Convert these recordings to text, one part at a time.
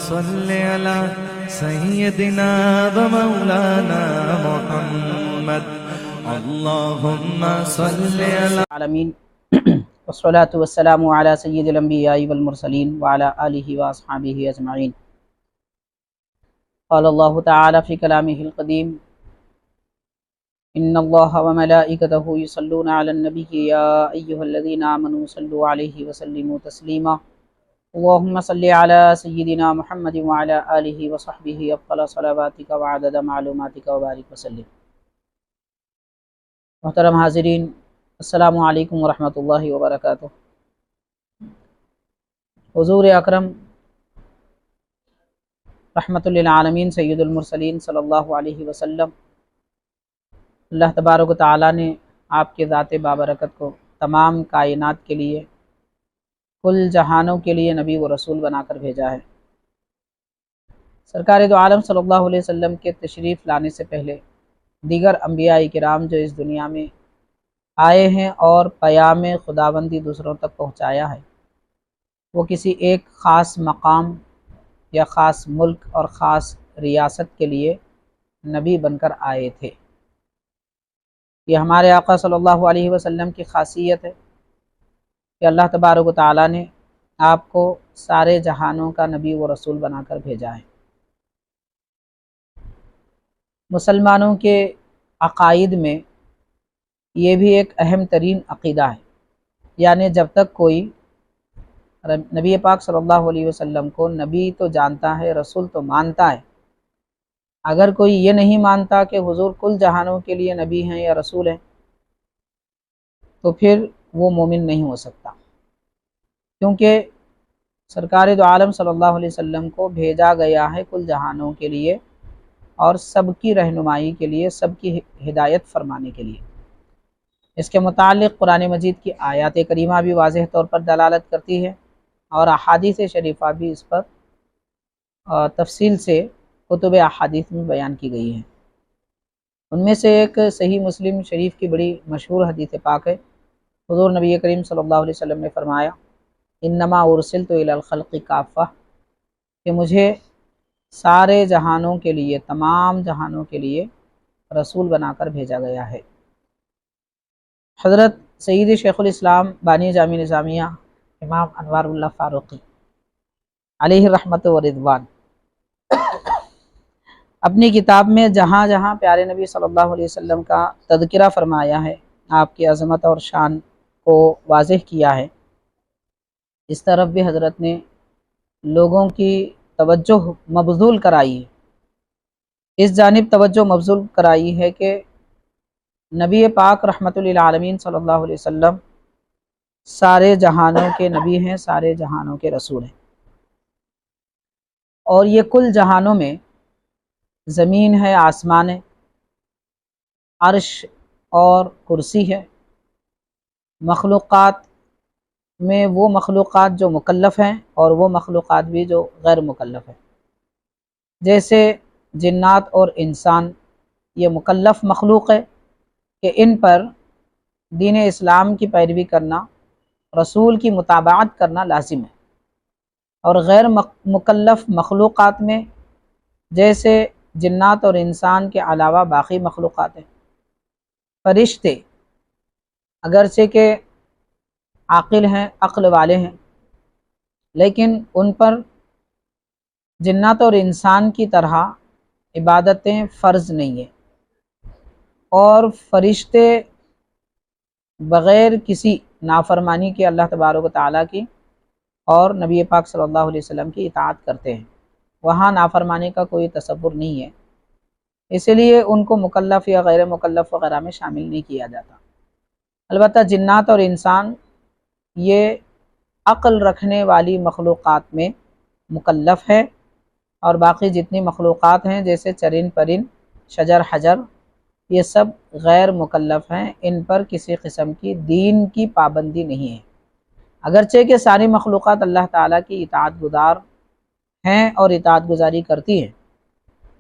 صل على سيدنا ومولانا محمد اللهم صل على العالمین والصلاة والسلام على سید الانبیاء والمرسلین وعلى آلہ واصحابہ اجمعین۔ قال اللہ تعالی فی کلامہ القدیم ان اللہ وملائکتہ یصلون علی النبی یا ایہا الذین آمنوا صلوا علیہ وسلموا تسلیما اللہم صل علی سیدنا محمد وعلى آلہ وصحبہ افضل صلواتک وعدد معلوماتک وبارک وسلم۔ محترم حاضرین، السلام علیکم ورحمۃ اللہ وبرکاتہ۔ حضور اکرم رحمۃ للعالمین سید المرسلین صلی اللہ علیہ وسلم، اللہ تبارک و تعالیٰ نے آپ کے ذات بابرکت کو تمام کائنات کے لیے، کل جہانوں کے لیے نبی و رسول بنا کر بھیجا ہے۔ سرکار دو عالم صلی اللہ علیہ وسلم کے تشریف لانے سے پہلے دیگر انبیاء کرام جو اس دنیا میں آئے ہیں اور پیام خداوندی دوسروں تک پہنچایا ہے، وہ کسی ایک خاص مقام یا خاص ملک اور خاص ریاست کے لیے نبی بن کر آئے تھے۔ یہ ہمارے آقا صلی اللہ علیہ وسلم کی خاصیت ہے کہ اللہ تبارک و تعالیٰ نے آپ کو سارے جہانوں کا نبی و رسول بنا کر بھیجا ہے۔ مسلمانوں کے عقائد میں یہ بھی ایک اہم ترین عقیدہ ہے، یعنی جب تک کوئی نبی پاک صلی اللہ علیہ وسلم کو نبی تو جانتا ہے، رسول تو مانتا ہے، اگر کوئی یہ نہیں مانتا کہ حضور کل جہانوں کے لیے نبی ہیں یا رسول ہیں، تو پھر وہ مومن نہیں ہو سکتا، کیونکہ سرکار دو عالم صلی اللہ علیہ وسلم کو بھیجا گیا ہے کل جہانوں کے لیے اور سب کی رہنمائی کے لیے، سب کی ہدایت فرمانے کے لیے۔ اس کے متعلق قرآن مجید کی آیات کریمہ بھی واضح طور پر دلالت کرتی ہے اور احادیث شریفہ بھی اس پر تفصیل سے کتب احادیث میں بیان کی گئی ہیں۔ ان میں سے ایک صحیح مسلم شریف کی بڑی مشہور حدیث پاک ہے۔ حضور نبی کریم صلی اللہ علیہ وسلم نے فرمایا انما ارسلت الی الخلق کافہ، کہ مجھے سارے جہانوں کے لیے، تمام جہانوں کے لیے رسول بنا کر بھیجا گیا ہے۔ حضرت سید شیخ الاسلام بانی جامع نظامیہ امام انوار اللہ فاروقی علیہ رحمت و رضوان اپنی کتاب میں جہاں جہاں پیارے نبی صلی اللہ علیہ وسلم کا تذکرہ فرمایا ہے، آپ کی عظمت اور شان کو واضح کیا ہے، اس طرف بھی حضرت نے لوگوں کی توجہ مبذول کرائی ہے، اس جانب توجہ مبذول کرائی ہے کہ نبی پاک رحمت للعالمین صلی اللہ علیہ وسلم سارے جہانوں کے نبی ہیں، سارے جہانوں کے رسول ہیں، اور یہ کل جہانوں میں زمین ہے، آسمان ہے، عرش اور کرسی ہے، مخلوقات میں وہ مخلوقات جو مکلف ہیں اور وہ مخلوقات بھی جو غیر مکلف ہیں، جیسے جنات اور انسان یہ مکلف مخلوق ہے کہ ان پر دین اسلام کی پیروی کرنا، رسول کی متابعت کرنا لازم ہے، اور غیر مکلف مخلوقات میں جیسے جنات اور انسان کے علاوہ باقی مخلوقات ہیں، فرشتے اگرچہ کہ عاقل ہیں، عقل والے ہیں، لیکن ان پر جنات اور انسان کی طرح عبادتیں فرض نہیں ہیں، اور فرشتے بغیر کسی نافرمانی کے اللہ تبارک و تعالیٰ کی اور نبی پاک صلی اللہ علیہ وسلم کی اطاعت کرتے ہیں، وہاں نافرمانی کا کوئی تصور نہیں ہے، اس لیے ان کو مکلف یا غیر مکلف وغیرہ میں شامل نہیں کیا جاتا۔ البتہ جنات اور انسان یہ عقل رکھنے والی مخلوقات میں مکلف ہے، اور باقی جتنی مخلوقات ہیں جیسے چرند پرند، شجر حجر، یہ سب غیر مکلف ہیں، ان پر کسی قسم کی دین کی پابندی نہیں ہے، اگرچہ کہ ساری مخلوقات اللہ تعالیٰ کی اطاعت گزار ہیں اور اطاعت گزاری کرتی ہیں،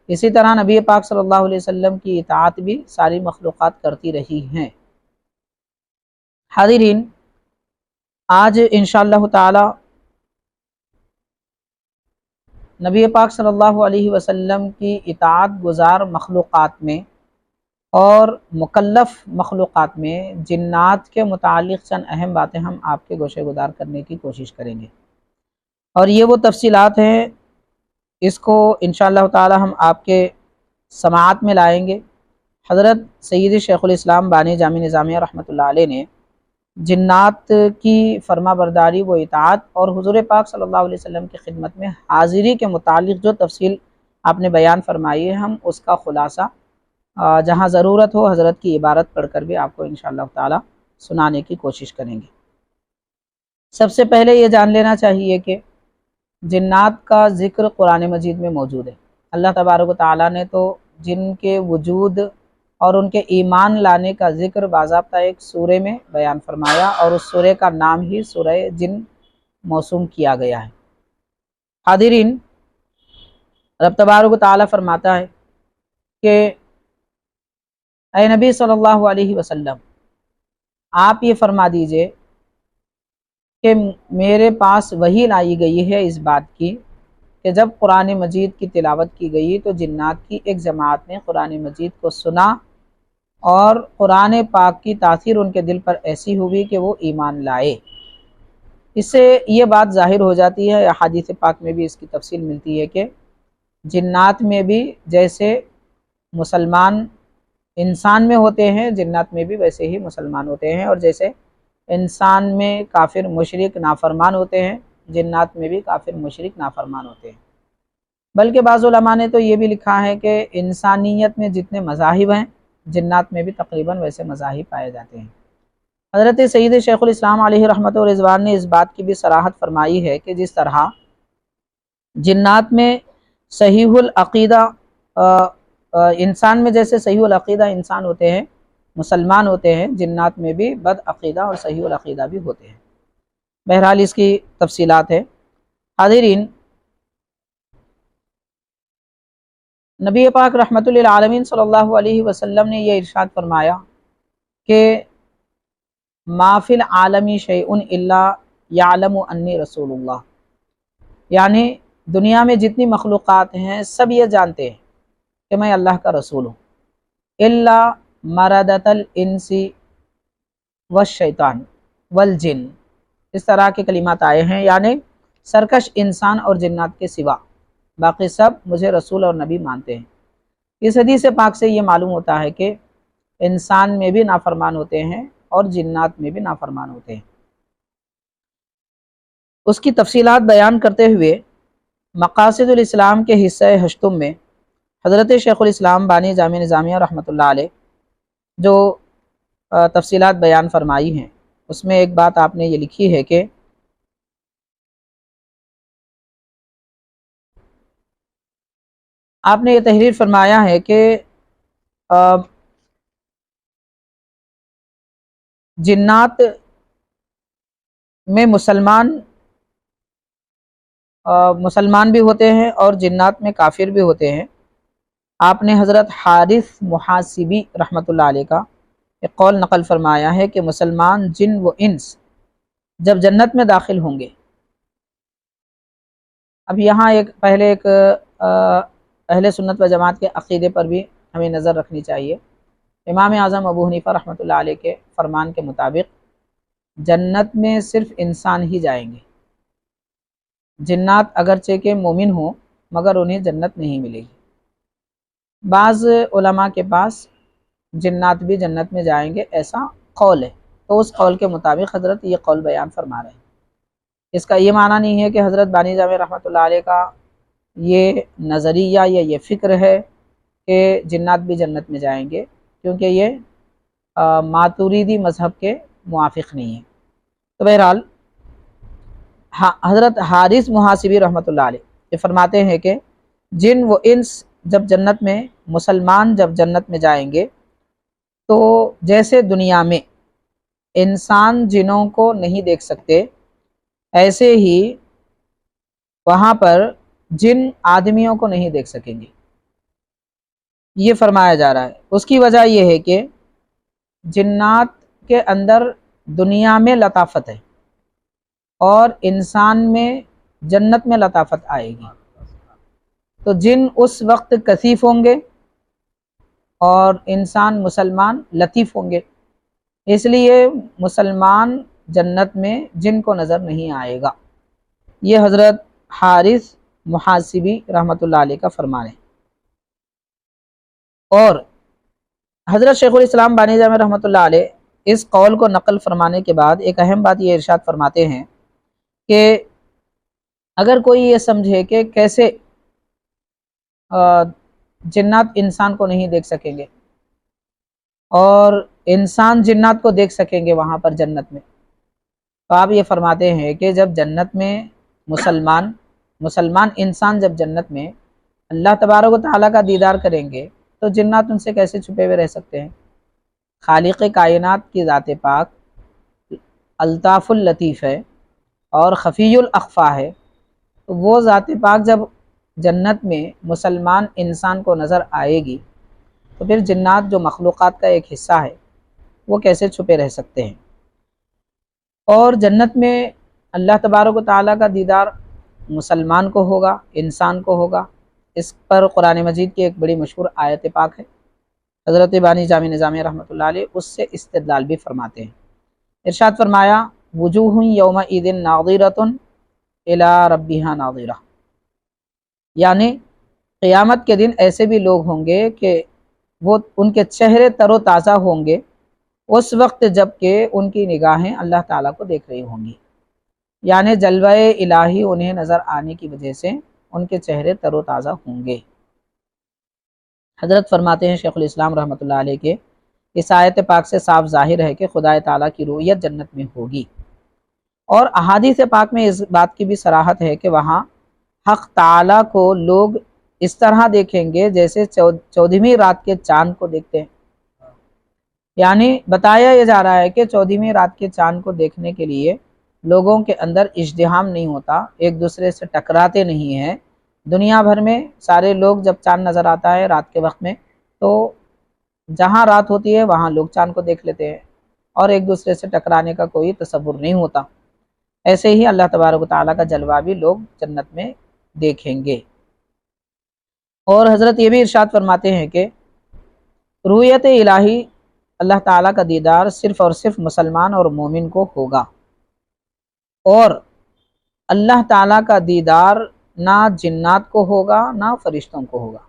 اسی طرح نبی پاک صلی اللہ علیہ وسلم کی اطاعت بھی ساری مخلوقات کرتی رہی ہیں۔ حاضرین، آج انشاءاللہ تعالی نبی پاک صلی اللہ علیہ وسلم کی اطاعت گزار مخلوقات میں اور مکلف مخلوقات میں جنات کے متعلق چند اہم باتیں ہم آپ کے گوشے گزار کرنے کی کوشش کریں گے، اور یہ وہ تفصیلات ہیں، اس کو انشاءاللہ تعالی ہم آپ کے سماعت میں لائیں گے۔ حضرت سید شیخ الاسلام بانی جامع نظامیہ رحمۃ اللہ علیہ نے جنات کی فرما برداری و اطاعت اور حضور پاک صلی اللہ علیہ وسلم کی خدمت میں حاضری کے متعلق جو تفصیل آپ نے بیان فرمائی ہے، ہم اس کا خلاصہ جہاں ضرورت ہو حضرت کی عبارت پڑھ کر بھی آپ کو انشاءاللہ تعالی سنانے کی کوشش کریں گے۔ سب سے پہلے یہ جان لینا چاہیے کہ جنات کا ذکر قرآن مجید میں موجود ہے۔ اللہ تبارک و تعالیٰ نے تو جن کے وجود اور ان کے ایمان لانے کا ذکر باضابطہ ایک سورہ میں بیان فرمایا، اور اس سورہ کا نام ہی سورہ جن موسوم کیا گیا ہے۔ حاضرین، رب تبارک و تعالیٰ فرماتا ہے کہ اے نبی صلی اللہ علیہ وسلم، آپ یہ فرما دیجئے کہ میرے پاس وحی لائی گئی ہے اس بات کی کہ جب قرآن مجید کی تلاوت کی گئی تو جنات کی ایک جماعت نے قرآن مجید کو سنا اور قرآن پاک کی تاثیر ان کے دل پر ایسی ہوئی کہ وہ ایمان لائے۔ اس سے یہ بات ظاہر ہو جاتی ہے، احادیث پاک میں بھی اس کی تفصیل ملتی ہے کہ جنات میں بھی جیسے مسلمان انسان میں ہوتے ہیں، جنات میں بھی ویسے ہی مسلمان ہوتے ہیں، اور جیسے انسان میں کافر مشرک نافرمان ہوتے ہیں، جنات میں بھی کافر مشرک نافرمان ہوتے ہیں۔ بلکہ بعض علماء نے تو یہ بھی لکھا ہے کہ انسانیت میں جتنے مذاہب ہیں، جنات میں بھی تقریباً ویسے مذاہب پائے جاتے ہیں۔ حضرت سید شیخ الاسلام علیہ رحمت و رضوان نے اس بات کی بھی صراحت فرمائی ہے کہ جس طرح جنات میں صحیح العقیدہ انسان میں جیسے صحیح العقیدہ انسان ہوتے ہیں، مسلمان ہوتے ہیں، جنات میں بھی بد عقیدہ اور صحیح العقیدہ بھی ہوتے ہیں۔ بہرحال اس کی تفصیلات ہے۔ حاضرین، نبی پاک رحمت للعالمین صلی اللہ علیہ وسلم نے یہ ارشاد فرمایا کہ ما فی العالم شیء الا یعلم انی رسول اللہ، یعنی دنیا میں جتنی مخلوقات ہیں سب یہ جانتے ہیں کہ میں اللہ کا رسول ہوں، الا مردۃ الانس والشیطان والجن، اس طرح کے کلمات آئے ہیں، یعنی سرکش انسان اور جنات کے سوا باقی سب مجھے رسول اور نبی مانتے ہیں۔ اس حدیث پاک سے یہ معلوم ہوتا ہے کہ انسان میں بھی نافرمان ہوتے ہیں اور جنات میں بھی نافرمان ہوتے ہیں۔ اس کی تفصیلات بیان کرتے ہوئے مقاصد الاسلام کے حصہ ہشتم میں حضرت شیخ الاسلام بانی جامع نظامیہ رحمۃ اللہ علیہ جو تفصیلات بیان فرمائی ہیں، اس میں ایک بات آپ نے یہ لکھی ہے کہ آپ نے یہ تحریر فرمایا ہے کہ جنات میں مسلمان بھی ہوتے ہیں اور جنات میں کافر بھی ہوتے ہیں۔ آپ نے حضرت حارث محاسبی رحمۃ اللہ علیہ کا ایک قول نقل فرمایا ہے کہ مسلمان جن و انس جب جنت میں داخل ہوں گے، اب یہاں پہلے ایک اہل سنت و جماعت کے عقیدے پر بھی ہمیں نظر رکھنی چاہیے۔ امام اعظم ابو حنیفہ رحمۃ اللہ علیہ کے فرمان کے مطابق جنت میں صرف انسان ہی جائیں گے، جنات اگرچہ کہ مومن ہوں مگر انہیں جنت نہیں ملے گی۔ بعض علماء کے پاس جنات بھی جنت میں جائیں گے ایسا قول ہے، تو اس قول کے مطابق حضرت یہ قول بیان فرما رہے ہیں۔ اس کا یہ معنی نہیں ہے کہ حضرت بانی جامع رحمۃ اللہ علیہ کا یہ نظریہ یا یہ فکر ہے کہ جنات بھی جنت میں جائیں گے، کیونکہ یہ ماتوریدی مذہب کے موافق نہیں ہے۔ تو بہرحال حضرت حارث محاسبی رحمۃ اللہ علیہ یہ فرماتے ہیں کہ جن و انس جب جنت میں مسلمان جب جنت میں جائیں گے تو جیسے دنیا میں انسان جنوں کو نہیں دیکھ سکتے، ایسے ہی وہاں پر جن آدمیوں کو نہیں دیکھ سکیں گے، یہ فرمایا جا رہا ہے۔ اس کی وجہ یہ ہے کہ جنات کے اندر دنیا میں لطافت ہے اور انسان میں جنت میں لطافت آئے گی۔ تو جن اس وقت کثیف ہوں گے اور انسان مسلمان لطیف ہوں گے، اس لیے مسلمان جنت میں جن کو نظر نہیں آئے گا۔ یہ حضرت حارث محاسبی رحمۃ اللہ علیہ کا فرمان ہے۔ اور حضرت شیخ الاسلام بانی جامع رحمۃ اللہ علیہ اس قول کو نقل فرمانے کے بعد ایک اہم بات یہ ارشاد فرماتے ہیں کہ اگر کوئی یہ سمجھے کہ کیسے جنات انسان کو نہیں دیکھ سکیں گے اور انسان جنات کو دیکھ سکیں گے وہاں پر جنت میں، تو آپ یہ فرماتے ہیں کہ جب جنت میں مسلمان انسان جب جنت میں اللہ تبارک و تعالیٰ کا دیدار کریں گے تو جنات ان سے کیسے چھپے ہوئے رہ سکتے ہیں؟ خالق کائنات کی ذات پاک الطاف اللطیف ہے اور خفی الاخفا ہے، تو وہ ذات پاک جب جنت میں مسلمان انسان کو نظر آئے گی تو پھر جنات جو مخلوقات کا ایک حصہ ہے وہ کیسے چھپے رہ سکتے ہیں؟ اور جنت میں اللہ تبارک و تعالیٰ کا دیدار مسلمان کو ہوگا، انسان کو ہوگا۔ اس پر قرآن مجید کی ایک بڑی مشہور آیت پاک ہے، حضرت بانی جامع نظامیہ رحمۃ اللہ علیہ اس سے استدلال بھی فرماتے ہیں۔ ارشاد فرمایا وجوہ یومئذ ناظرۃ الی ربہا ناظرہ، یعنی قیامت کے دن ایسے بھی لوگ ہوں گے کہ وہ ان کے چہرے تر و تازہ ہوں گے اس وقت جب کہ ان کی نگاہیں اللہ تعالیٰ کو دیکھ رہی ہوں گی، یعنی جلوہ الہی انہیں نظر آنے کی وجہ سے ان کے چہرے تر و تازہ ہوں گے۔ حضرت فرماتے ہیں شیخ الاسلام رحمۃ اللہ علیہ کے اس آیت پاک سے صاف ظاہر ہے کہ خدا تعالیٰ کی رؤیت جنت میں ہوگی، اور احادیث پاک میں اس بات کی بھی صراحت ہے کہ وہاں حق تعالیٰ کو لوگ اس طرح دیکھیں گے جیسے 14ویں رات کے چاند کو دیکھتے ہیں، یعنی بتایا یہ جا رہا ہے کہ 14ویں رات کے چاند کو دیکھنے کے لیے لوگوں کے اندر ازدحام نہیں ہوتا، ایک دوسرے سے ٹکراتے نہیں ہیں۔ دنیا بھر میں سارے لوگ جب چاند نظر آتا ہے رات کے وقت میں تو جہاں رات ہوتی ہے وہاں لوگ چاند کو دیکھ لیتے ہیں اور ایک دوسرے سے ٹکرانے کا کوئی تصور نہیں ہوتا۔ ایسے ہی اللہ تبارک و تعالیٰ کا جلوہ بھی لوگ جنت میں دیکھیں گے۔ اور حضرت یہ بھی ارشاد فرماتے ہیں کہ رؤیت الہی اللہ تعالیٰ کا دیدار صرف اور صرف مسلمان اور مومن کو ہوگا، اور اللہ تعالیٰ کا دیدار نہ جنات کو ہوگا نہ فرشتوں کو ہوگا،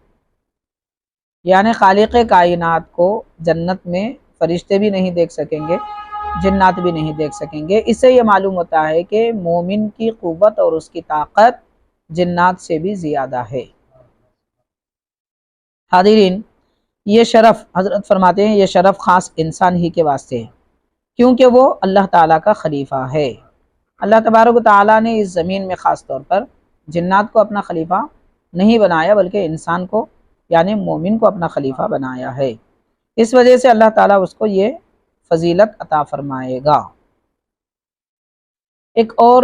یعنی خالق کائنات کو جنت میں فرشتے بھی نہیں دیکھ سکیں گے، جنات بھی نہیں دیکھ سکیں گے۔ اس سے یہ معلوم ہوتا ہے کہ مومن کی قوت اور اس کی طاقت جنات سے بھی زیادہ ہے۔ حاضرین، یہ شرف حضرت فرماتے ہیں یہ شرف خاص انسان ہی کے واسطے ہے، کیونکہ وہ اللہ تعالیٰ کا خلیفہ ہے۔ اللہ تبارک و تعالیٰ نے اس زمین میں خاص طور پر جنات کو اپنا خلیفہ نہیں بنایا بلکہ انسان کو یعنی مومن کو اپنا خلیفہ بنایا ہے، اس وجہ سے اللہ تعالیٰ اس کو یہ فضیلت عطا فرمائے گا۔ ایک اور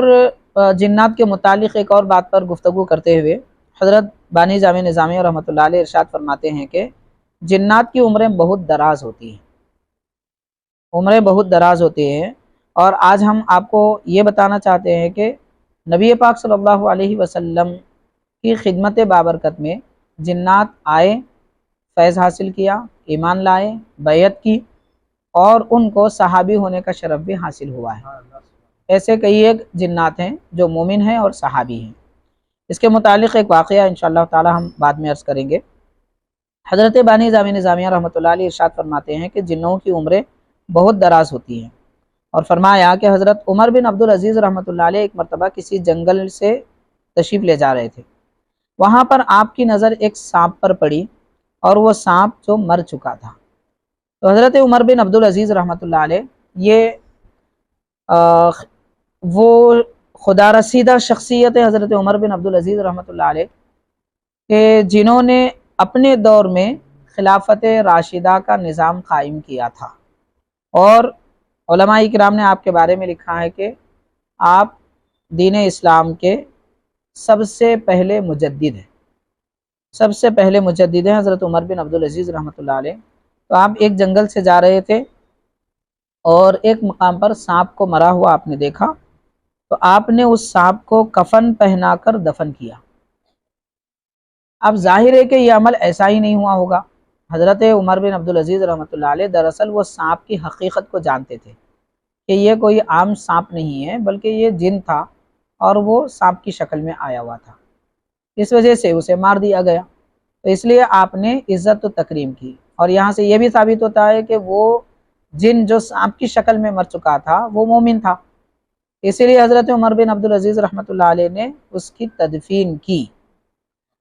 جنات کے متعلق ایک اور بات پر گفتگو کرتے ہوئے حضرت بانی جامع نظامیہ رحمۃ اللہ علیہ ارشاد فرماتے ہیں کہ جنات کی عمریں بہت دراز ہوتی ہیں، عمریں بہت دراز ہوتی ہیں، اور آج ہم آپ کو یہ بتانا چاہتے ہیں کہ نبی پاک صلی اللہ علیہ وسلم کی خدمت بابرکت میں جنات آئے، فیض حاصل کیا، ایمان لائے، بیعت کی، اور ان کو صحابی ہونے کا شرف بھی حاصل ہوا ہے۔ ایسے کئی ایک جنات ہیں جو مومن ہیں اور صحابی ہیں۔ اس کے متعلق ایک واقعہ انشاءاللہ تعالی ہم بعد میں عرض کریں گے۔ حضرت بانی جامع نظامیہ رحمۃ اللہ علیہ ارشاد فرماتے ہیں کہ جنوں کی عمریں بہت دراز ہوتی ہیں، اور فرمایا کہ حضرت عمر بن عبدالعزیز رحمۃ اللہ علیہ ایک مرتبہ کسی جنگل سے تشریف لے جا رہے تھے، وہاں پر آپ کی نظر ایک سانپ پر پڑی اور وہ سانپ جو مر چکا تھا، تو حضرت عمر بن عبدالعزیز رحمۃ اللہ علیہ یہ وہ خدا رسیدہ شخصیت ہے حضرت عمر بن عبدالعزیز رحمۃ اللہ علیہ کہ جنہوں نے اپنے دور میں خلافت راشدہ کا نظام قائم کیا تھا، اور علماء کرام نے آپ کے بارے میں لکھا ہے کہ آپ دین اسلام کے سب سے پہلے مجدد ہیں، سب سے پہلے مجدد ہیں حضرت عمر بن عبدالعزیز رحمۃ اللہ علیہ۔ تو آپ ایک جنگل سے جا رہے تھے اور ایک مقام پر سانپ کو مرا ہوا آپ نے دیکھا، تو آپ نے اس سانپ کو کفن پہنا کر دفن کیا۔ اب ظاہر ہے کہ یہ عمل ایسا ہی نہیں ہوا ہوگا۔ حضرت عمر بن عبدالعزیز رحمۃ اللہ علیہ دراصل وہ سانپ کی حقیقت کو جانتے تھے کہ یہ کوئی عام سانپ نہیں ہے بلکہ یہ جن تھا اور وہ سانپ کی شکل میں آیا ہوا تھا، اس وجہ سے اسے مار دیا گیا۔ تو اس لیے آپ نے عزت و تکریم کی، اور یہاں سے یہ بھی ثابت ہوتا ہے کہ وہ جن جو سانپ کی شکل میں مر چکا تھا وہ مومن تھا، اسی لیے حضرت عمر بن عبدالعزیز رحمۃ اللہ علیہ نے اس کی تدفین کی۔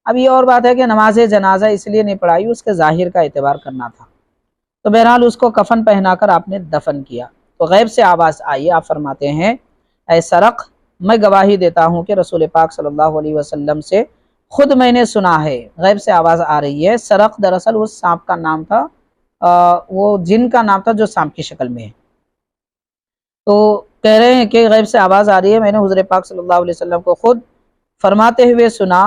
اب یہ اور بات ہے کہ نماز جنازہ اس لیے نہیں پڑھائی، اس کے ظاہر کا اعتبار کرنا تھا، تو بہرحال اس کو کفن پہنا کر آپ نے دفن کیا۔ تو غیب سے آواز آئی، آپ فرماتے ہیں اے سرق، میں گواہی دیتا ہوں کہ رسول پاک صلی اللہ علیہ وسلم سے خود میں نے سنا ہے، غیب سے آواز آ رہی ہے۔ سرق دراصل اس سانپ کا نام تھا، وہ جن کا نام تھا جو سانپ کی شکل میں ہے۔ تو کہہ رہے ہیں کہ غیب سے آواز آ رہی ہے، میں نے حضور پاک صلی اللہ علیہ وسلم کو خود فرماتے ہوئے سنا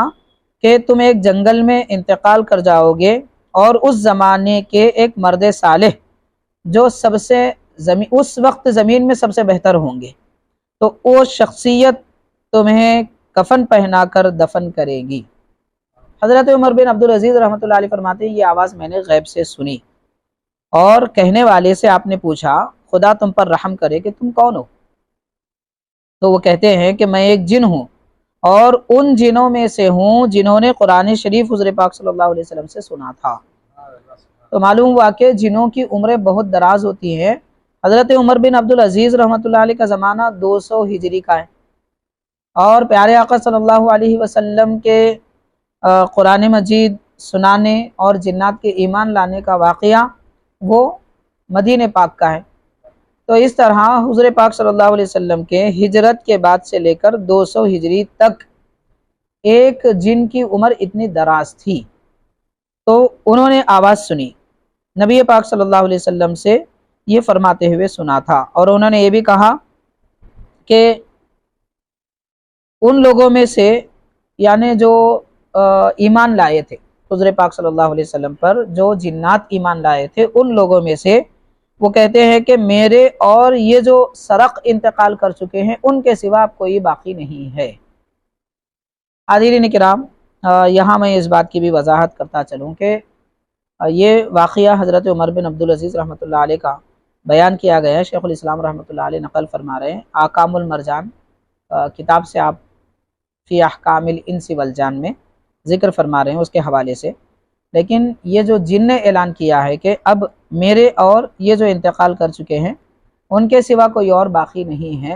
کہ تم ایک جنگل میں انتقال کر جاؤ گے، اور اس زمانے کے ایک مرد صالح جو اس وقت زمین میں سب سے بہتر ہوں گے، تو وہ شخصیت تمہیں کفن پہنا کر دفن کرے گی۔ حضرت عمر بن عبدالعزیز رحمۃ اللہ علیہ فرماتے ہیں یہ آواز میں نے غیب سے سنی، اور کہنے والے سے آپ نے پوچھا خدا تم پر رحم کرے کہ تم کون ہو؟ تو وہ کہتے ہیں کہ میں ایک جن ہوں، اور ان جنوں میں سے ہوں جنہوں نے قرآن شریف حضور پاک صلی اللہ علیہ وسلم سے سنا تھا۔ تو معلوم ہوا کہ جنوں کی عمریں بہت دراز ہوتی ہیں۔ حضرت عمر بن عبدالعزیز رحمۃ اللہ علیہ کا زمانہ 200 ہجری کا ہے، اور پیارے آقا صلی اللہ علیہ وسلم کے قرآن مجید سنانے اور جنات کے ایمان لانے کا واقعہ وہ مدینہ پاک کا ہے۔ تو اس طرح حضور پاک صلی اللہ علیہ وسلم کے ہجرت کے بعد سے لے کر 200 ہجری تک ایک جن کی عمر اتنی دراز تھی، تو انہوں نے آواز سنی، نبی پاک صلی اللہ علیہ وسلم سے یہ فرماتے ہوئے سنا تھا، اور انہوں نے یہ بھی کہا کہ ان لوگوں میں سے یعنی جو ایمان لائے تھے حضور پاک صلی اللہ علیہ وسلم پر، جو جنات ایمان لائے تھے ان لوگوں میں سے وہ کہتے ہیں کہ میرے اور یہ جو سرق انتقال کر چکے ہیں ان کے سوا اب کوئی باقی نہیں ہے۔ حاضرین کرام، یہاں میں اس بات کی بھی وضاحت کرتا چلوں کہ یہ واقعہ حضرت عمر بن عبدالعزیز رحمۃ اللہ علیہ کا بیان کیا گیا ہے۔ شیخ الاسلام رحمۃ اللہ علیہ نقل فرما رہے ہیں، احکام المرجان کتاب سے آپ فی احکام الانس والجان میں ذکر فرما رہے ہیں اس کے حوالے سے، لیکن یہ جو جن نے اعلان کیا ہے کہ اب میرے اور یہ جو انتقال کر چکے ہیں ان کے سوا کوئی اور باقی نہیں ہے،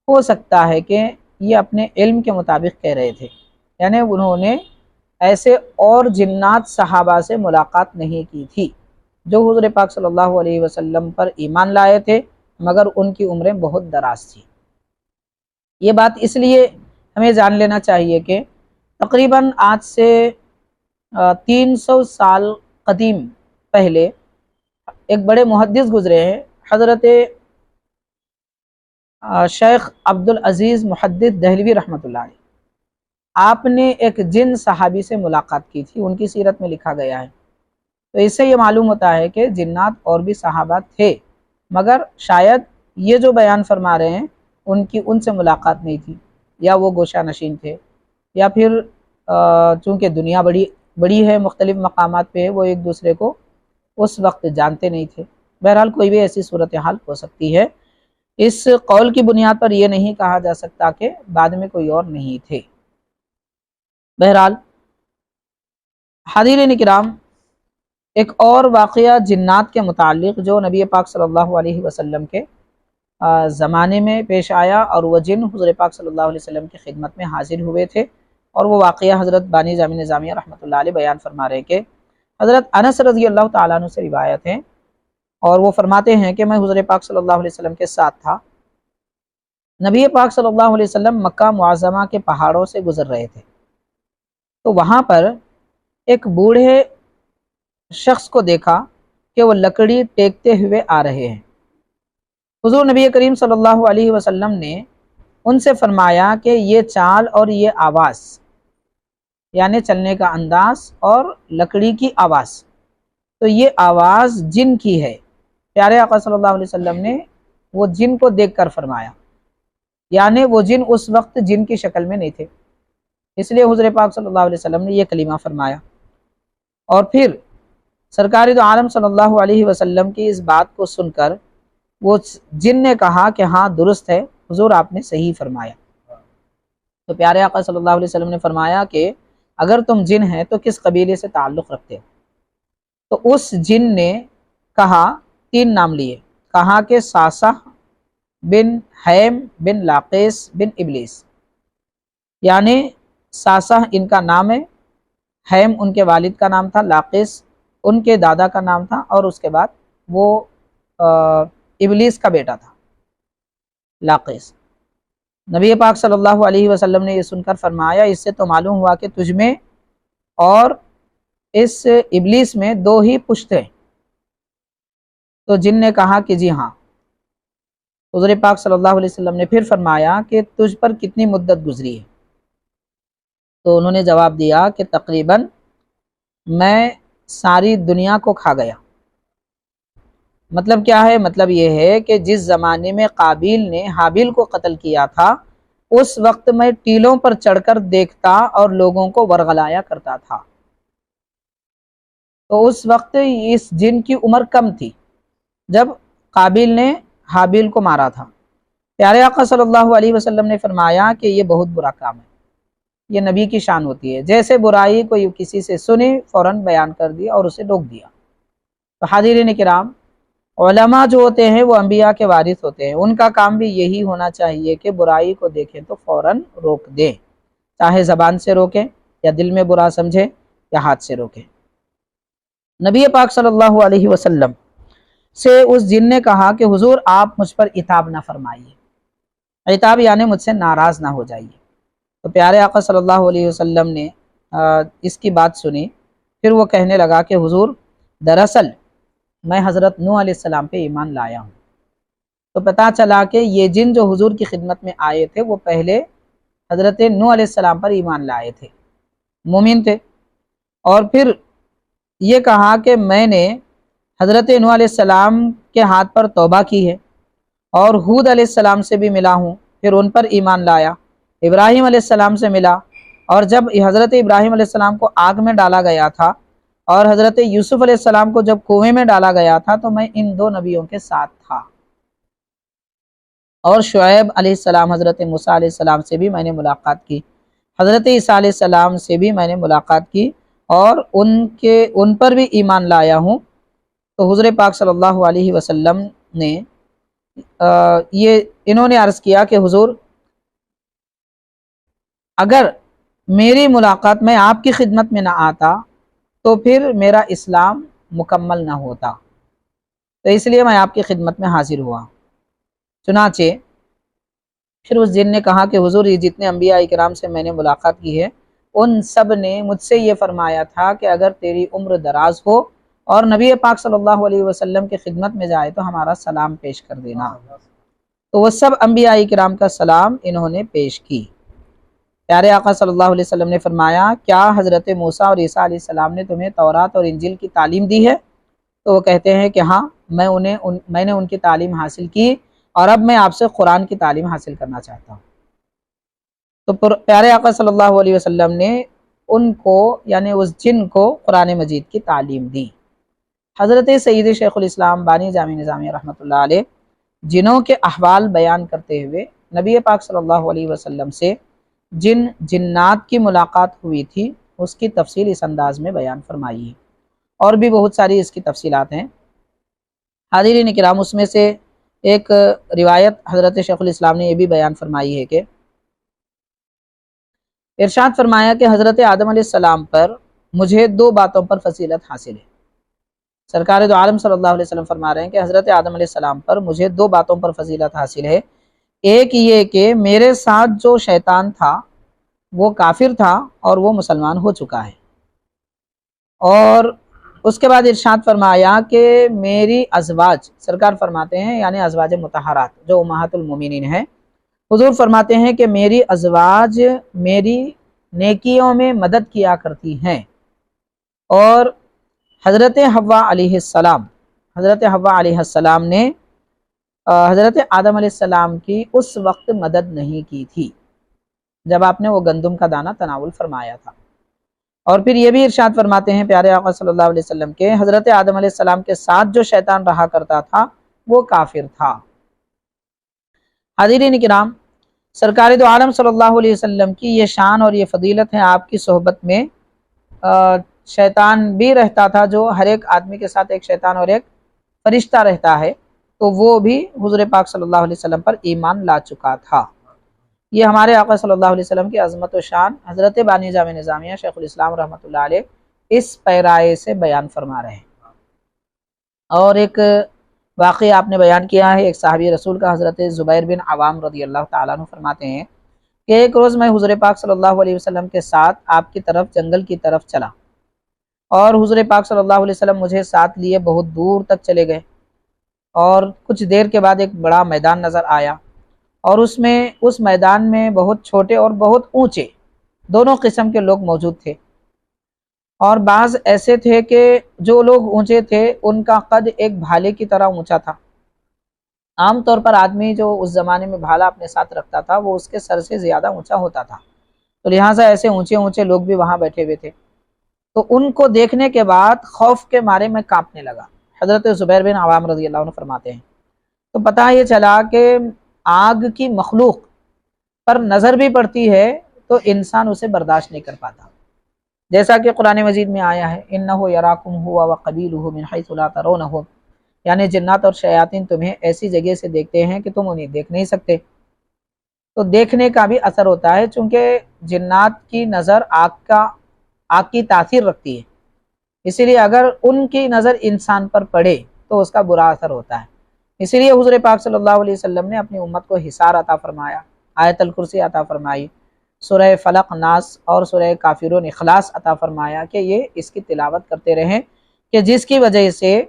ہو سکتا ہے کہ یہ اپنے علم کے مطابق کہہ رہے تھے، یعنی انہوں نے ایسے اور جنات صحابہ سے ملاقات نہیں کی تھی جو حضور پاک صلی اللہ علیہ وسلم پر ایمان لائے تھے مگر ان کی عمریں بہت دراز تھی۔ یہ بات اس لیے ہمیں جان لینا چاہیے کہ تقریباً آج سے 300 سال قدیم پہلے ایک بڑے محدث گزرے ہیں، حضرت شیخ عبدالعزیز محدث دہلوی رحمۃ اللہ علیہ، آپ نے ایک جن صحابی سے ملاقات کی تھی، ان کی سیرت میں لکھا گیا ہے۔ تو اس سے یہ معلوم ہوتا ہے کہ جنات اور بھی صحابہ تھے، مگر شاید یہ جو بیان فرما رہے ہیں ان سے ملاقات نہیں تھی، یا وہ گوشہ نشین تھے، یا پھر چونکہ دنیا بڑی ہے، مختلف مقامات پہ وہ ایک دوسرے کو اس وقت جانتے نہیں تھے۔ بہرحال کوئی بھی ایسی صورتحال ہو سکتی ہے، اس قول کی بنیاد پر یہ نہیں کہا جا سکتا کہ بعد میں کوئی اور نہیں تھے۔ بہرحال حاضرین کرام، ایک اور واقعہ جنات کے متعلق جو نبی پاک صلی اللہ علیہ وسلم کے زمانے میں پیش آیا، اور وہ جن حضور پاک صلی اللہ علیہ وسلم کی خدمت میں حاضر ہوئے تھے، اور وہ واقعہ حضرت بانی جامع نظامیہ رحمۃ اللہ علیہ بیان فرما رہے ہیں کہ حضرت انس رضی اللہ تعالیٰ عنہ سے روایت ہے، اور وہ فرماتے ہیں کہ میں حضور پاک صلی اللہ علیہ وسلم کے ساتھ تھا۔ نبی پاک صلی اللہ علیہ وسلم مکہ معظمہ کے پہاڑوں سے گزر رہے تھے، تو وہاں پر ایک بوڑھے شخص کو دیکھا کہ وہ لکڑی ٹیکتے ہوئے آ رہے ہیں۔ حضور نبی کریم صلی اللہ علیہ وسلم نے ان سے فرمایا کہ یہ چال اور یہ آواز، یعنی چلنے کا انداز اور لکڑی کی آواز، تو یہ آواز جن کی ہے۔ پیارے آقا صلی اللہ علیہ وسلم نے وہ جن کو دیکھ کر فرمایا، یعنی وہ جن اس وقت جن کی شکل میں نہیں تھے، اس لیے حضور پاک صلی اللہ علیہ وسلم نے یہ کلمہ فرمایا، اور پھر سرکار دو عالم صلی اللہ علیہ وسلم کی اس بات کو سن کر وہ جن نے کہا کہ ہاں درست ہے حضور آپ نے صحیح فرمایا۔ تو پیارے آقا صلی اللہ علیہ وسلم نے فرمایا کہ اگر تم جن ہیں تو کس قبیلے سے تعلق رکھتے ہو؟ تو اس جن نے کہا، 3 نام لیے، کہا کہ ساسہ بن حیم بن لاقیس بن ابلیس، یعنی ساسہ ان کا نام ہے، حیم ان کے والد کا نام تھا، لاقیس ان کے دادا کا نام تھا، اور اس کے بعد وہ ابلیس کا بیٹا تھا لاقیس۔ نبی پاک صلی اللہ علیہ وسلم نے یہ سن کر فرمایا، اس سے تو معلوم ہوا کہ تجھ میں اور اس ابلیس میں 2 ہی پشت ہیں۔ تو جن نے کہا کہ جی ہاں۔ حضور پاک صلی اللہ علیہ وسلم نے پھر فرمایا کہ تجھ پر کتنی مدت گزری ہے؟ تو انہوں نے جواب دیا کہ تقریباً میں ساری دنیا کو کھا گیا۔ مطلب کیا ہے؟ مطلب یہ ہے کہ جس زمانے میں قابیل نے حابیل کو قتل کیا تھا اس وقت میں ٹیلوں پر چڑھ کر دیکھتا اور لوگوں کو ورغلایا کرتا تھا، تو اس وقت اس جن کی عمر کم تھی جب قابیل نے حابیل کو مارا تھا۔ پیارے آقا صلی اللہ علیہ وسلم نے فرمایا کہ یہ بہت برا کام ہے، یہ نبی کی شان ہوتی ہے، جیسے برائی کوئی کسی سے سنی فوراً بیان کر دیا اور اسے روک دیا۔ تو حاضرین کرام، علماء جو ہوتے ہیں وہ انبیاء کے وارث ہوتے ہیں، ان کا کام بھی یہی ہونا چاہیے کہ برائی کو دیکھیں تو فوراً روک دیں، چاہے زبان سے روکیں یا دل میں برا سمجھیں یا ہاتھ سے روکیں۔ نبی پاک صلی اللہ علیہ وسلم سے اس جن نے کہا کہ حضور آپ مجھ پر عتاب نہ فرمائیے، عتاب یعنی مجھ سے ناراض نہ ہو جائیے۔ تو پیارے آقا صلی اللہ علیہ وسلم نے اس کی بات سنی، پھر وہ کہنے لگا کہ حضور دراصل میں حضرت نوح علیہ السلام پہ ایمان لایا ہوں۔ تو پتہ چلا کہ یہ جن جو حضور کی خدمت میں آئے تھے وہ پہلے حضرت نوح علیہ السلام پر ایمان لائے تھے، مومن تھے، اور پھر یہ کہا کہ میں نے حضرت نوح علیہ السلام کے ہاتھ پر توبہ کی ہے، اور ہود علیہ السلام سے بھی ملا ہوں، پھر ان پر ایمان لایا، ابراہیم علیہ السلام سے ملا، اور جب حضرت ابراہیم علیہ السلام کو آگ میں ڈالا گیا تھا اور حضرت یوسف علیہ السلام کو جب کنویں میں ڈالا گیا تھا تو میں ان 2 نبیوں کے ساتھ تھا، اور شعیب علیہ السلام، حضرت موسیٰ علیہ السلام سے بھی میں نے ملاقات کی، حضرت عیسیٰ علیہ السلام سے بھی میں نے ملاقات کی، اور ان پر بھی ایمان لایا ہوں۔ تو حضور پاک صلی اللہ علیہ وسلم نے انہوں نے عرض کیا کہ حضور اگر میری ملاقات میں آپ کی خدمت میں نہ آتا تو پھر میرا اسلام مکمل نہ ہوتا، تو اس لیے میں آپ کی خدمت میں حاضر ہوا۔ چنانچہ پھر اس جن نے کہا کہ حضور یہ جتنے انبیاء کرام سے میں نے ملاقات کی ہے ان سب نے مجھ سے یہ فرمایا تھا کہ اگر تیری عمر دراز ہو اور نبی پاک صلی اللہ علیہ وسلم کی خدمت میں جائے تو ہمارا سلام پیش کر دینا۔ تو وہ سب انبیاء کرام کا سلام انہوں نے پیش کی۔ پیارے آقا صلی اللہ علیہ وسلم نے فرمایا کیا حضرت موسیٰ اور عیسیٰ علیہ السلام نے تمہیں تورات اور انجیل کی تعلیم دی ہے؟ تو وہ کہتے ہیں کہ ہاں میں نے ان کی تعلیم حاصل کی، اور اب میں آپ سے قرآن کی تعلیم حاصل کرنا چاہتا ہوں۔ تو پیارے آقا صلی اللہ علیہ وسلم نے ان کو یعنی اس جن کو قرآن مجید کی تعلیم دی۔ حضرت سید شیخ الاسلام بانی جامع نظامیہ رحمۃ اللہ علیہ جنوں کے احوال بیان کرتے ہوئے نبی پاک صلی اللہ علیہ وسلم سے جن جنات کی ملاقات ہوئی تھی اس کی تفصیل اس انداز میں بیان فرمائی ہے، اور بھی بہت ساری اس کی تفصیلات ہیں۔ حاضرین کرام، اس میں سے ایک روایت حضرت شیخ الاسلام نے یہ بھی بیان فرمائی ہے کہ ارشاد فرمایا کہ حضرت آدم علیہ السلام پر مجھے 2 باتوں پر فضیلت حاصل ہے۔ سرکار دو عالم صلی اللہ علیہ وسلم فرما رہے ہیں کہ حضرت آدم علیہ السلام پر مجھے 2 باتوں پر فضیلت حاصل ہے۔ ایک یہ کہ میرے ساتھ جو شیطان تھا وہ کافر تھا اور وہ مسلمان ہو چکا ہے، اور اس کے بعد ارشاد فرمایا کہ میری ازواج، سرکار فرماتے ہیں یعنی ازواج مطہرات جو امہات المومنین ہیں، حضور فرماتے ہیں کہ میری ازواج میری نیکیوں میں مدد کیا کرتی ہیں، اور حضرت حوا علیہ السلام نے حضرت آدم علیہ السلام کی اس وقت مدد نہیں کی تھی جب آپ نے وہ گندم کا دانہ تناول فرمایا تھا۔ اور پھر یہ بھی ارشاد فرماتے ہیں پیارے آقا صلی اللہ علیہ وسلم کے حضرت آدم علیہ السلام کے ساتھ جو شیطان رہا کرتا تھا وہ کافر تھا۔ حاضرین کرام، سرکار دو عالم صلی اللہ علیہ وسلم کی یہ شان اور یہ فضیلت ہے، آپ کی صحبت میں شیطان بھی رہتا تھا، جو ہر ایک آدمی کے ساتھ ایک شیطان اور ایک فرشتہ رہتا ہے، تو وہ بھی حضور پاک صلی اللہ علیہ وسلم پر ایمان لا چکا تھا۔ یہ ہمارے آقا صلی اللہ علیہ وسلم کی عظمت و شان حضرت بانی جامع نظامیہ شیخ الاسلام رحمۃ اللہ علیہ اس پیرائے سے بیان فرما رہے ہیں۔ اور ایک واقعہ آپ نے بیان کیا ہے، ایک صحابی رسول کا حضرت زبیر بن عوام رضی اللہ تعالیٰ عنہ فرماتے ہیں کہ ایک روز میں حضور پاک صلی اللہ علیہ وسلم کے ساتھ آپ کی طرف جنگل کی طرف چلا، اور حضور پاک صلی اللہ علیہ وسلم مجھے ساتھ لیے بہت دور تک چلے گئے، اور کچھ دیر کے بعد ایک بڑا میدان نظر آیا، اور اس میدان میں بہت چھوٹے اور بہت اونچے دونوں قسم کے لوگ موجود تھے، اور بعض ایسے تھے کہ جو لوگ اونچے تھے ان کا قد ایک بھالے کی طرح اونچا تھا۔ عام طور پر آدمی جو اس زمانے میں بھالا اپنے ساتھ رکھتا تھا وہ اس کے سر سے زیادہ اونچا ہوتا تھا، تو لہٰذا ایسے اونچے اونچے لوگ بھی وہاں بیٹھے ہوئے تھے۔ تو ان کو دیکھنے کے بعد خوف کے مارے میں کانپنے لگا۔ حضرت زبیر بن عوام رضی اللہ عنہ فرماتے ہیں تو پتہ یہ چلا کہ آگ کی مخلوق پر نظر بھی پڑتی ہے تو انسان اسے برداشت نہیں کر پاتا، جیسا کہ قرآن مجید میں آیا ہے انہ یراکم ہوا وقبیلہ من حیث لا ترونہم، یعنی جنات اور شیاطین تمہیں ایسی جگہ سے دیکھتے ہیں کہ تم انہیں دیکھ نہیں سکتے۔ تو دیکھنے کا بھی اثر ہوتا ہے، چونکہ جنات کی نظر آگ کی تاثیر رکھتی ہے، اسی لیے اگر ان کی نظر انسان پر پڑے تو اس کا برا اثر ہوتا ہے۔ اسی لیے حضور پاک صلی اللہ علیہ وسلم نے اپنی امت کو حصار عطا فرمایا، آیت الکرسی عطا فرمائی، سورہ فلق ناس اور سورہ کافرون اخلاص عطا فرمایا کہ یہ اس کی تلاوت کرتے رہیں، کہ جس کی وجہ سے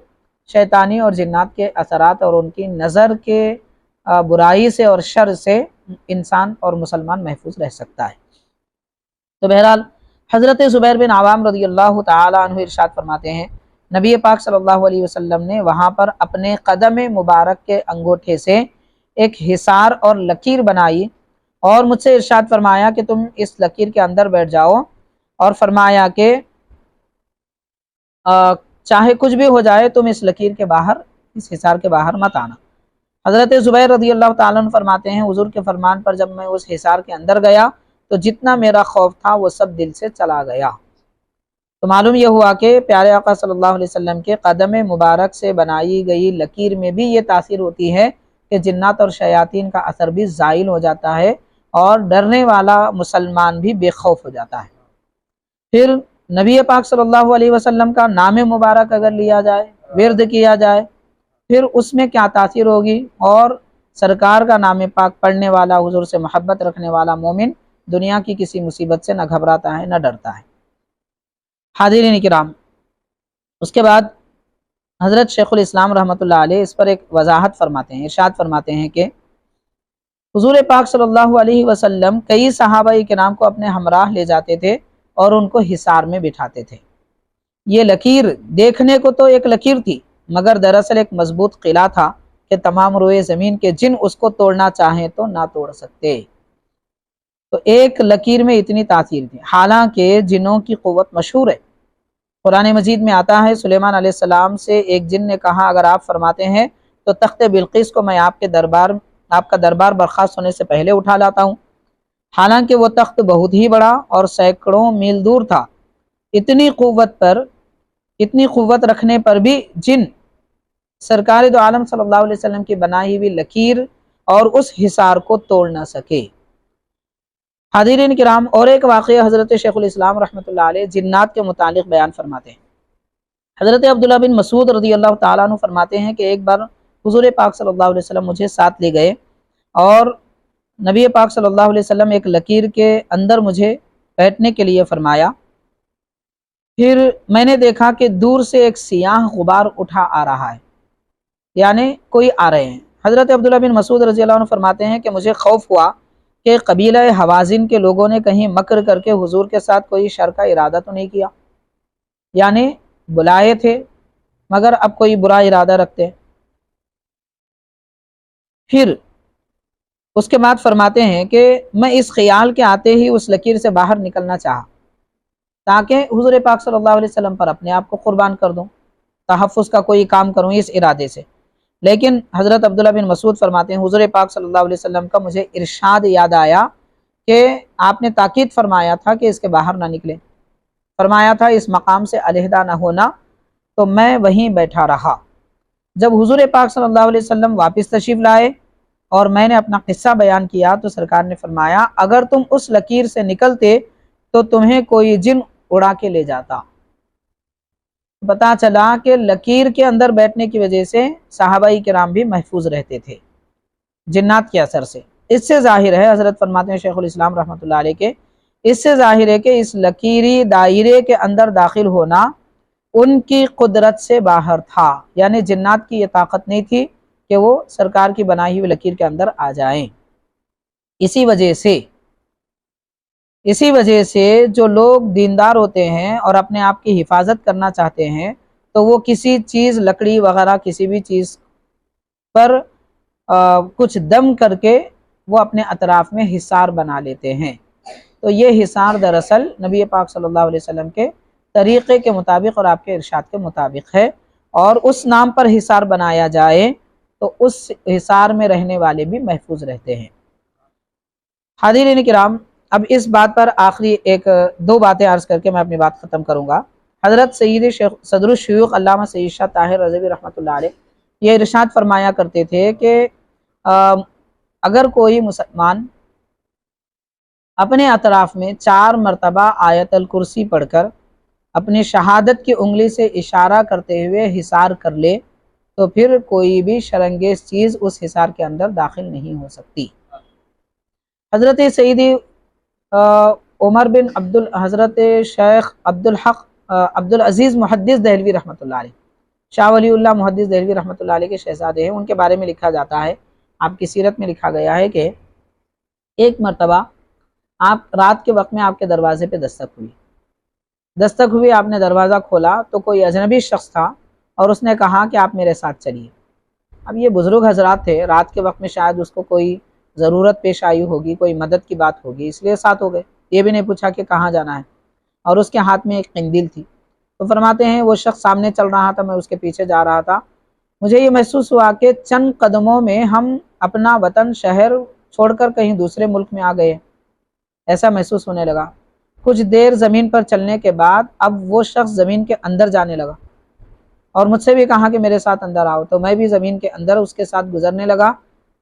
شیطانی اور جنات کے اثرات اور ان کی نظر کے برائی سے اور شر سے انسان اور مسلمان محفوظ رہ سکتا ہے۔ تو بہرحال حضرت زبیر بن عوام رضی اللہ تعالیٰ عنہ ارشاد فرماتے ہیں نبی پاک صلی اللہ علیہ وسلم نے وہاں پر اپنے قدم مبارک کے انگوٹھے سے ایک حصار اور لکیر بنائی، اور مجھ سے ارشاد فرمایا کہ تم اس لکیر کے اندر بیٹھ جاؤ، اور فرمایا کہ چاہے کچھ بھی ہو جائے تم اس لکیر کے باہر، اس حصار کے باہر مت آنا۔ حضرت زبیر رضی اللہ تعالیٰ عنہ فرماتے ہیں حضور کے فرمان پر جب میں اس حصار کے اندر گیا تو جتنا میرا خوف تھا وہ سب دل سے چلا گیا۔ تو معلوم یہ ہوا کہ پیارے آقا صلی اللہ علیہ وسلم کے قدم مبارک سے بنائی گئی لکیر میں بھی یہ تاثیر ہوتی ہے کہ جنات اور شیاطین کا اثر بھی زائل ہو جاتا ہے، اور ڈرنے والا مسلمان بھی بے خوف ہو جاتا ہے۔ پھر نبی پاک صلی اللہ علیہ وسلم کا نام مبارک اگر لیا جائے، ورد کیا جائے، پھر اس میں کیا تاثیر ہوگی، اور سرکار کا نام پاک پڑھنے والا، حضور سے محبت رکھنے والا مومن دنیا کی کسی مصیبت سے نہ گھبراتا ہے نہ ڈرتا ہے۔ حاضرین کرام، اس کے بعد حضرت شیخ الاسلام رحمۃ اللہ علیہ اس پر ایک وضاحت فرماتے ہیں، ارشاد فرماتے ہیں کہ حضور پاک صلی اللہ علیہ وسلم کئی صحابہ کرام کو اپنے ہمراہ لے جاتے تھے اور ان کو حصار میں بٹھاتے تھے۔ یہ لکیر دیکھنے کو تو ایک لکیر تھی، مگر دراصل ایک مضبوط قلعہ تھا کہ تمام روئے زمین کے جن اس کو توڑنا چاہیں تو نہ توڑ سکتے۔ تو ایک لکیر میں اتنی تاثیر تھی، حالانکہ جنوں کی قوت مشہور ہے۔ قرآن مجید میں آتا ہے سلیمان علیہ السلام سے ایک جن نے کہا اگر آپ فرماتے ہیں تو تخت بلقیس کو میں آپ کا دربار برخاست ہونے سے پہلے اٹھا لاتا ہوں۔ حالانکہ وہ تخت بہت ہی بڑا اور سینکڑوں میل دور تھا۔ اتنی قوت رکھنے پر بھی جن سرکار دو عالم صلی اللہ علیہ وسلم کی بنائی ہوئی لکیر اور اس حصار کو توڑ نہ سکے۔ حاضرین کرام، اور ایک واقعہ حضرت شیخ الاسلام رحمۃ اللہ علیہ جنات کے متعلق بیان فرماتے ہیں۔ حضرت عبداللہ بن مسعود رضی اللہ تعالیٰ عنہ فرماتے ہیں کہ ایک بار حضور پاک صلی اللہ علیہ وسلم مجھے ساتھ لے گئے، اور نبی پاک صلی اللہ علیہ وسلم ایک لکیر کے اندر مجھے بیٹھنے کے لیے فرمایا۔ پھر میں نے دیکھا کہ دور سے ایک سیاہ غبار اٹھا آ رہا ہے، یعنی کوئی آ رہے ہیں۔ حضرت عبداللہ بن مسعود رضی اللہ عنہ فرماتے ہیں کہ مجھے خوف ہوا کہ قبیلہ حوازن کے لوگوں نے کہیں مکر کر کے حضور کے ساتھ کوئی شر کا ارادہ تو نہیں کیا، یعنی بلائے تھے مگر اب کوئی برا ارادہ رکھتے۔ پھر اس کے بعد فرماتے ہیں کہ میں اس خیال کے آتے ہی اس لکیر سے باہر نکلنا چاہا تاکہ حضور پاک صلی اللہ علیہ وسلم پر اپنے آپ کو قربان کر دوں، تحفظ کا کوئی کام کروں اس ارادے سے۔ لیکن حضرت عبداللہ بن مسعود فرماتے ہیں حضور پاک صلی اللہ علیہ وسلم کا مجھے ارشاد یاد آیا کہ آپ نے تاکید فرمایا تھا کہ اس کے باہر نہ نکلیں، فرمایا تھا اس مقام سے علیحدہ نہ ہونا، تو میں وہیں بیٹھا رہا۔ جب حضور پاک صلی اللہ علیہ وسلم واپس تشریف لائے اور میں نے اپنا قصہ بیان کیا تو سرکار نے فرمایا اگر تم اس لکیر سے نکلتے تو تمہیں کوئی جن اڑا کے لے جاتا۔ پتا چلا کہ لکیر کے اندر بیٹھنے کی وجہ سے صحابہ کرام بھی محفوظ رہتے تھے جنات کے اثر سے۔ اس سے ظاہر ہے، حضرت فرماتے ہیں شیخ الاسلام رحمۃ اللہ علیہ کے، اس سے ظاہر ہے کہ اس لکیری دائرے کے اندر داخل ہونا ان کی قدرت سے باہر تھا، یعنی جنات کی یہ طاقت نہیں تھی کہ وہ سرکار کی بنائی ہوئی لکیر کے اندر آ جائیں۔ اسی وجہ سے جو لوگ دیندار ہوتے ہیں اور اپنے آپ کی حفاظت کرنا چاہتے ہیں تو وہ کسی چیز، لکڑی وغیرہ کسی بھی چیز پر کچھ دم کر کے وہ اپنے اطراف میں حصار بنا لیتے ہیں۔ تو یہ حصار دراصل نبی پاک صلی اللہ علیہ وسلم کے طریقے کے مطابق اور آپ کے ارشاد کے مطابق ہے، اور اس نام پر حصار بنایا جائے تو اس حصار میں رہنے والے بھی محفوظ رہتے ہیں۔ حاضرین کرام، اب اس بات پر آخری دو باتیں عرض کر کے میں اپنی بات ختم کروں گا۔ حضرت سید شیخ صدر الشیوخ علامہ سید شاہ طاہر رضوی رحمۃ اللہ علیہ یہ ارشاد فرمایا کرتے تھے کہ اگر کوئی مسلمان اپنے اطراف میں 4 مرتبہ آیت الکرسی پڑھ کر اپنی شہادت کی انگلی سے اشارہ کرتے ہوئے حصار کر لے تو پھر کوئی بھی شرانگیز چیز اس حصار کے اندر داخل نہیں ہو سکتی۔ حضرت سیدی عمر بن حضرت شیخ عبدالعزیز محدث دہلوی رحمۃ اللہ علیہ، شاہ ولی اللہ محدث دہلوی رحمۃ اللہ علیہ کے شہزادے ہیں، ان کے بارے میں لکھا جاتا ہے، آپ کی سیرت میں لکھا گیا ہے کہ ایک مرتبہ آپ رات کے وقت میں آپ کے دروازے پہ دستک ہوئی، آپ نے دروازہ کھولا تو کوئی اجنبی شخص تھا اور اس نے کہا کہ آپ میرے ساتھ چلیے۔ اب یہ بزرگ حضرات تھے، رات کے وقت میں شاید اس کو کوئی ضرورت پیش آئی ہوگی، کوئی مدد کی بات ہوگی، اس لیے ساتھ ہو گئے، یہ بھی نہیں پوچھا کہ کہاں جانا ہے، اور اس کے ہاتھ میں ایک قندیل تھی۔ تو فرماتے ہیں وہ شخص سامنے چل رہا تھا، میں اس کے پیچھے جا رہا تھا، مجھے یہ محسوس ہوا کہ چند قدموں میں ہم اپنا وطن شہر چھوڑ کر کہیں دوسرے ملک میں آ گئے، ایسا محسوس ہونے لگا۔ کچھ دیر زمین پر چلنے کے بعد اب وہ شخص زمین کے اندر جانے لگا اور مجھ سے بھی کہا کہ میرے ساتھ اندر آؤ، تو میں بھی زمین کے اندر اس کے ساتھ گزرنے لگا۔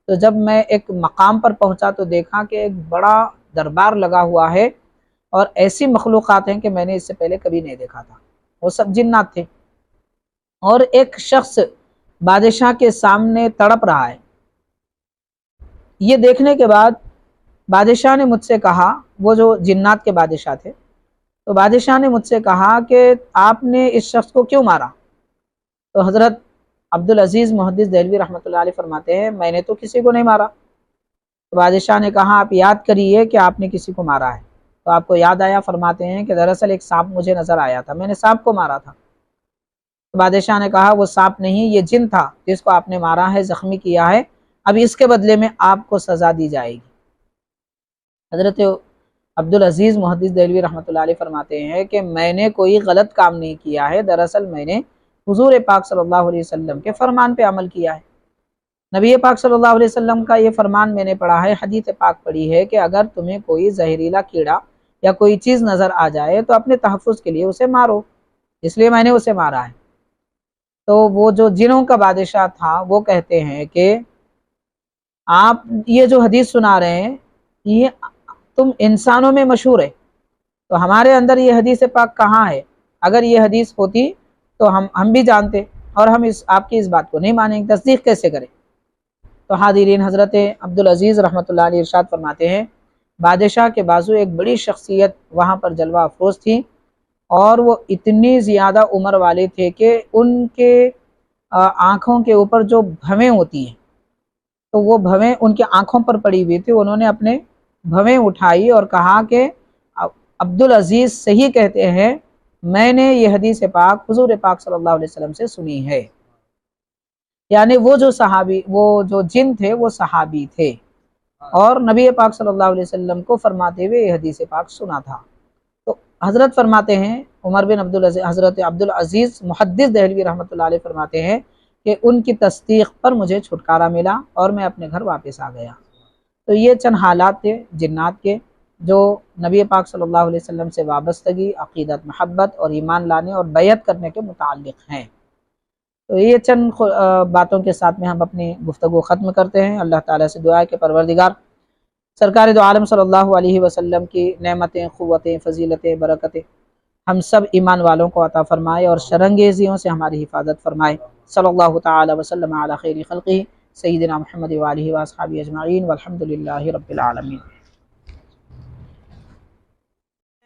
تو جب میں ایک مقام پر پہنچا تو دیکھا کہ ایک بڑا دربار لگا ہوا ہے اور ایسی مخلوقات ہیں کہ میں نے اس سے پہلے کبھی نہیں دیکھا تھا، وہ سب جنات تھے، اور ایک شخص بادشاہ کے سامنے تڑپ رہا ہے۔ یہ دیکھنے کے بعد بادشاہ نے مجھ سے کہا، وہ جو جنات کے بادشاہ تھے، تو بادشاہ نے مجھ سے کہا کہ آپ نے اس شخص کو کیوں مارا؟ تو حضرت عبدالعزیز محدث دہلوی رحمۃ اللہ علیہ فرماتے ہیں میں نے تو کسی کو نہیں مارا۔ تو بادشاہ نے کہا آپ یاد کریے کہ آپ نے کسی کو مارا ہے۔ تو آپ کو یاد آیا؟ فرماتے ہیں کہ دراصل ایک سانپ مجھے نظر آیا تھا، میں نے سانپ کو مارا تھا۔ تو بادشاہ نے کہا وہ سانپ نہیں، یہ جن تھا جس کو آپ نے مارا ہے، زخمی کیا ہے، اب اس کے بدلے میں آپ کو سزا دی جائے گی۔ حضرت عبدالعزیز محدث دہلوی رحمۃ اللہ علیہ فرماتے ہیں کہ میں نے کوئی غلط کام نہیں کیا ہے، دراصل میں نے حضور پاک صلی اللہ علیہ وسلم کے فرمان پہ عمل کیا ہے۔ نبی پاک صلی اللہ علیہ وسلم کا یہ فرمان میں نے پڑھا ہے، حدیث پاک پڑھی ہے کہ اگر تمہیں کوئی زہریلا کیڑا یا کوئی چیز نظر آ جائے تو اپنے تحفظ کے لیے اسے مارو، اس لیے میں نے اسے مارا ہے۔ تو وہ جو جنوں کا بادشاہ تھا وہ کہتے ہیں کہ آپ یہ جو حدیث سنا رہے ہیں یہ تم انسانوں میں مشہور ہے، تو ہمارے اندر یہ حدیث پاک کہاں ہے؟ اگر یہ حدیث ہوتی تو ہم بھی جانتے، اور ہم آپ کی اس بات کو نہیں مانیں گے، تصدیق کیسے کریں؟ تو حاضرین، حضرت عبدالعزیز رحمۃ اللہ علیہ ارشاد فرماتے ہیں بادشاہ کے بازو ایک بڑی شخصیت وہاں پر جلوہ افروز تھی، اور وہ اتنی زیادہ عمر والے تھے کہ ان کے آنکھوں کے اوپر جو بھویں ہوتی ہیں تو وہ بھویں ان کی آنکھوں پر پڑی ہوئی تھی۔ انہوں نے اپنے بھویں اٹھائی اور کہا کہ عبدالعزیز صحیح کہتے ہیں، میں نے یہ حدیث پاک حضور پاک صلی اللہ علیہ وسلم سے سنی ہے۔ یعنی وہ جو جن تھے وہ صحابی تھے، اور نبی پاک صلی اللہ علیہ وسلم کو فرماتے ہوئے یہ حدیث پاک سنا تھا۔ تو حضرت فرماتے ہیں، عمر بن عبدالعزیز، حضرت عبدالعزیز محدث دہلوی رحمۃ اللہ علیہ فرماتے ہیں کہ ان کی تصدیق پر مجھے چھٹکارا ملا اور میں اپنے گھر واپس آ گیا۔ تو یہ چند حالات تھے جنات کے جو نبی پاک صلی اللہ علیہ وسلم سے وابستگی، عقیدت، محبت اور ایمان لانے اور بیعت کرنے کے متعلق ہیں۔ تو یہ چند باتوں کے ساتھ میں ہم اپنی گفتگو ختم کرتے ہیں۔ اللہ تعالیٰ سے دعا ہے کہ پروردگار سرکار دو عالم صلی اللہ علیہ وسلم کی نعمتیں، قوتیں، فضیلتیں، برکتیں ہم سب ایمان والوں کو عطا فرمائے اور شرانگیزیوں سے ہماری حفاظت فرمائے۔ صلی اللہ تعالی وسلم علی خیر خلقہ سیدنا محمد وآلہ واصحابہ اجمعین والحمد للہ رب العالمین۔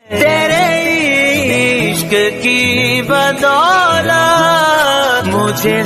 تیرے عشق کی بدولت مجھے